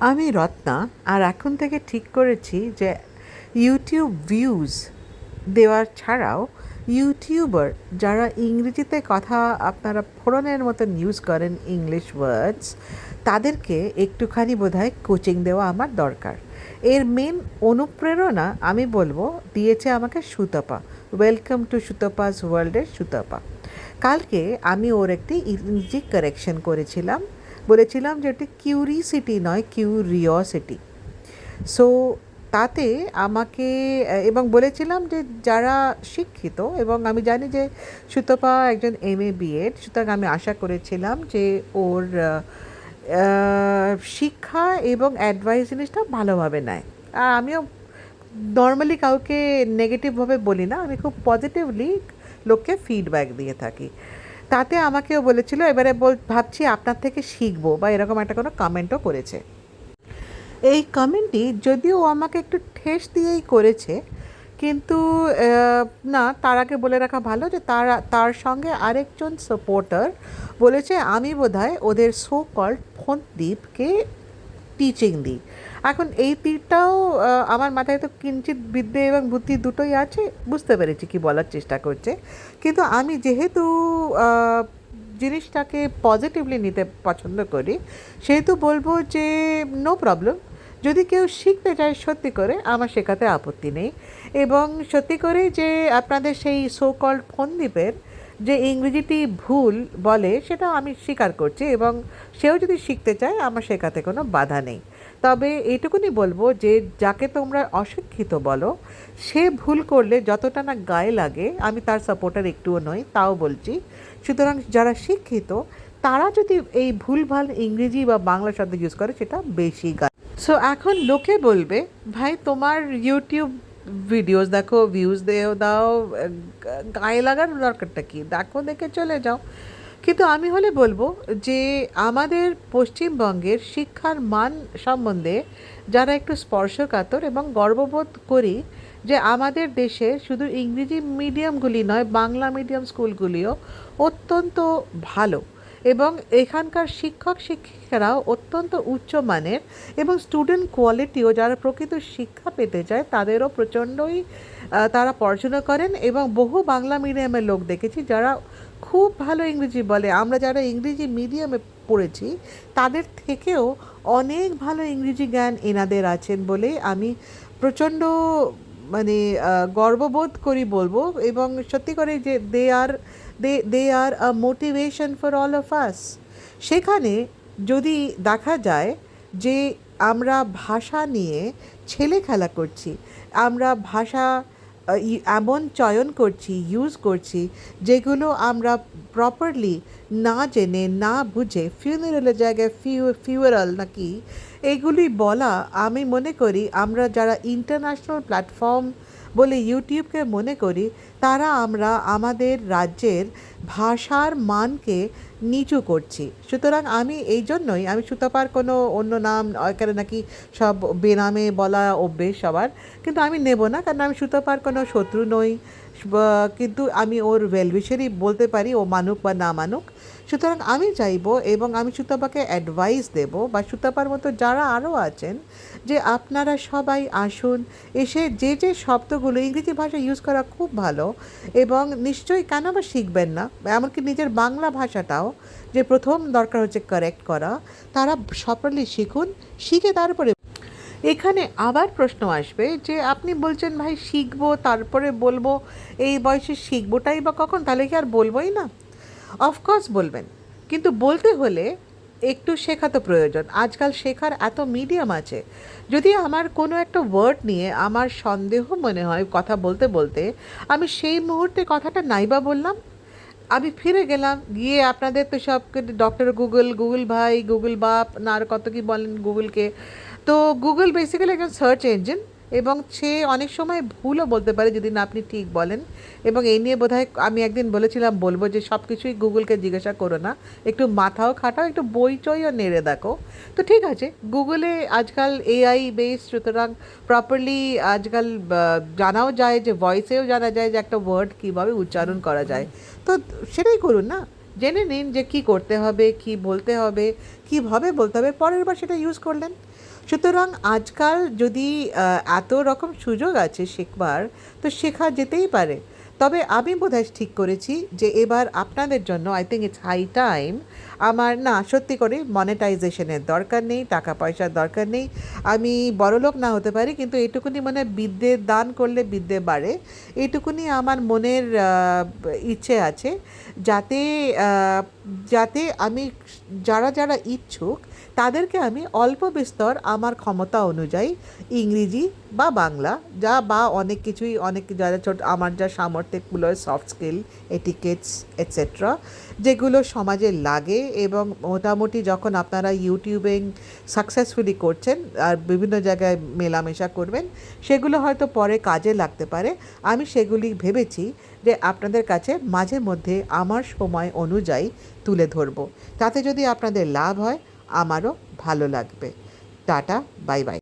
আমি রত্না, আর এখন থেকে ঠিক করেছি যে ইউটিউব ভিউজ দেওয়ার ছাড়াও ইউটিউবার যারা ইংরেজিতে কথা আপনারা ফোড়নের মতন ইউজ করেন ইংলিশ ওয়ার্ডস, তাদেরকে একটুখানি বোধহয় কোচিং দেওয়া আমার দরকার। এর মেন অনুপ্রেরণা আমি বলবো দিয়েছে আমাকে সুতপা। ওয়েলকাম টু সুতপাস ওয়ার্ল্ডের সুতপা। কালকে আমি ওর একটি ইংরেজি কারেকশন করেছিলাম, বলেছিলাম যে ওটি কিউরিসিটি নয়, কিউরিওসিটি। সো তাতে আমাকে এবং বলেছিলাম যে যারা শিক্ষিত, এবং আমি জানি যে সুতপা একজন MA BEd, সুতরাং আমি আশা করেছিলাম যে ওর শিক্ষা এবং অ্যাডভাইস জিনিসটা ভালোভাবে নেয়। আর আমিও নর্মালি কাউকে নেগেটিভভাবে বলি না, আমি খুব পজিটিভলি লোককে ফিডব্যাক দিয়ে থাকি। তাতে আমাকেও বলেছিল, এবারে ভাবছি আপনার থেকে শিখবো, বা এরকম একটা কোনো কমেন্টও করেছে। এই কমেন্টটি যদিও আমাকে একটু ঠেস দিয়েই করেছে, কিন্তু না, তার আগে বলে রাখা ভালো যে তার সঙ্গে আরেকজন সাপোর্টার বলেছে আমি বোধহয় ওদের সো কল্ড ফোনদ্বীপকে টিচিং দিই। এখন এই তীরটাও আমার মাথায় তো কিঞ্চিত বিদ্যে এবং বুদ্ধি দুটোই আছে, বুঝতে পেরেছি কি বলার চেষ্টা করছে। কিন্তু আমি যেহেতু জিনিসটাকে পজিটিভলি নিতে পছন্দ করি, সেহেতু বলবো যে নো প্রবলেম। যদি কেউ শিখতে চায় সত্যি করে, আমার শেখাতে আপত্তি নেই। এবং সত্যি করে যে আপনাদের সেই সো কল্ড ফোনদ্বীপের যে ইংরেজিটি ভুল বলে, সেটা আমি স্বীকার করছি, এবং সেও যদি শিখতে চায় আমার শেখাতে কোনো বাধা নেই। তবে এইটুকুনি বলবো যে যাকে তোমরা অশিক্ষিত বলো, সে ভুল করলে যতটা না গায়ে লাগে, আমি তার সাপোর্টার একটুও নই, তাও বলছি। সুতরাং যারা শিক্ষিত তারা যদি এই ভুলভাল ইংরেজি বা বাংলা শব্দ ইউজ করে, সেটা বেশি গায়ে। সো এখন লোকে বলবে, ভাই তোমার ইউটিউব ভিডিওস দেখো, ভিউজ দাও, গায়ে লাগার দরকারটা কি, দেখো, দেখে চলে যাও। কিন্তু আমি হলে বলবো যে আমাদের পশ্চিমবঙ্গের শিক্ষার মান সম্বন্ধে যারা একটু স্পর্শকাতর, এবং গর্ববোধ করি যে আমাদের দেশে শুধু ইংরেজি মিডিয়ামগুলি নয়, বাংলা মিডিয়াম স্কুলগুলিও অত্যন্ত ভালো, এবং এখানকার শিক্ষক শিক্ষিকারাও অত্যন্ত উচ্চমানের, এবং স্টুডেন্ট কোয়ালিটিও, যারা প্রকৃত শিক্ষা পেতে চায় তাদেরও প্রচণ্ডই তারা পড়াশোনা করেন। এবং বহু বাংলা মিডিয়ামের লোক দেখেছি যারা খুব ভালো ইংরেজি বলে। আমরা যারা ইংরেজি মিডিয়ামে পড়েছি তাদের থেকেও অনেক ভালো ইংরেজি জ্ঞান এনাদের আছেন বলে আমি প্রচণ্ড মানে গর্ববোধ করি বলবো। এবং সত্যি করে যে they are a motivation for all of us. সেখানে যদি দেখা যায় যে আমরা ভাষা নিয়ে ছেলে খেলা করছি, আমরা ভাষা এমন চয়ন করছি, ইউজ করছি, যেগুলো আমরা প্রপারলি না জেনে না বুঝে, ফিউনারেলের জায়গায় ফিউরাল নাকি এগুলি বলা, আমি মনে করি আমরা যারা ইন্টারন্যাশনাল প্ল্যাটফর্ম বলে ইউটিউবকে মনে করি, তারা আমরা আমাদের রাজ্যের ভাষার মানকে নিচু করছি। সুতরাং আমি এই জন্যই, আমি সুতপার কোনো অন্য নাম এখানে নাকি সব বেনামে বলা অভ্যেস সবার, কিন্তু আমি নেব না, কারণ আমি সুতপার কোনো শত্রু নই। কিন্তু আমি ওর ওয়েলউইশারই বলতে পারি, ও মানুক বা না মানুক। সুতরাং আমি চাইবো, এবং আমি সুতপাকে অ্যাডভাইস দেব, বা সুতপার মতো যারা আরও আছেন, যে আপনারা সবাই আসুন, এসে যে যে শব্দগুলো ইংরেজি ভাষা ইউজ করা খুব ভালো, এবং নিশ্চয়ই কেন বা শিখবেন না, এমনকি নিজের বাংলা ভাষাটাও যে প্রথম দরকার হচ্ছে কারেক্ট করা, তারা প্রপারলি শিখুন, শিখে তারপরে। এখানে আবার প্রশ্ন আসবে যে আপনি বলছেন ভাই শিখবো তারপরে বলবো, এই বয়সে শিখবোটাই বা কখন, তাহলে কি আর বলবোই না? অফকোর্স বলবেন, কিন্তু বলতে হলে একটু শেখা তো প্রয়োজন। আজকাল শেখার এত মিডিয়াম আছে। যদি আমার কোনো একটা ওয়ার্ড নিয়ে আমার সন্দেহ মনে হয় কথা বলতে বলতে, আমি সেই মুহূর্তে কথাটা নাইবা বললাম, আমি ফিরে গেলাম, গিয়ে আপনাদের তো সব ডক্টর গুগল, গুগল ভাই, গুগল বাপ, না আর কত কি বলেন গুগলকে। তো গুগল বেসিক্যালি একজন সার্চ ইঞ্জিন, এবং সে অনেক সময় ভুলও বলতে পারে যদি না আপনি ঠিক বলেন। এবং এই নিয়ে বোধহয় আমি একদিন বলেছিলাম, বলবো যে সব কিছুই গুগলকে জিজ্ঞাসা করো না, একটু মাথাও খাটাও, একটু বই টইও নেড়ে দেখো। তো ঠিক আছে, গুগলে আজকাল AI বেস, সুতরাং প্রপারলি আজকাল জানাও যায়, যে ভয়েসেও জানা যায় যে একটা ওয়ার্ড কীভাবে উচ্চারণ করা যায়। তো সেটাই করুন না, জেনে নিন যে কি করতে হবে, কি বলতে হবে, কীভাবে বলতে হবে, পরের বার সেটা ইউজ করলেন। সুতরাং আজকাল যদি এত রকম সুযোগ আছে শেখবার, তো শেখা যেতেই পারে। তবে আমি বোধহয় ঠিক করেছি যে এবার আপনাদের জন্য I think it's high time. আমার না সত্যি করে মনেটাইজেশনের দরকার নেই, টাকা পয়সার দরকার নেই। আমি বড়লোক না হতে পারি, কিন্তু এইটুকুনি মানে বিদ্যে দান করলে বিদ্যে বাড়ে, এইটুকুনি আমার মনের ইচ্ছে আছে। যাতে যাতে আমি যারা যারা ইচ্ছুক তাদেরকে আমি অল্প বিস্তর আমার ক্ষমতা অনুযায়ী ইংরেজি বা বাংলা যা বা অনেক কিছুই, অনেক যারা ছোট আমার যা সামর্থ্যগুলো, সফট স্কিল, এটিকেটস এটসেট্রা, যেগুলো সমাজে লাগে, এবং মোটামুটি যখন আপনারা ইউটিউবিং সাকসেসফুলি করছেন আর বিভিন্ন জায়গায় মেলামেশা করবেন, সেগুলো হয়তো পরে কাজে লাগতে পারে। আমি সেগুলি ভেবেছি যে আপনাদের কাছে মাঝে মধ্যে আমার সময় অনুযায়ী তুলে ধরব। তাতে যদি আপনাদের লাভ হয়, আমারও ভালো লাগবে। Tata, bye bye.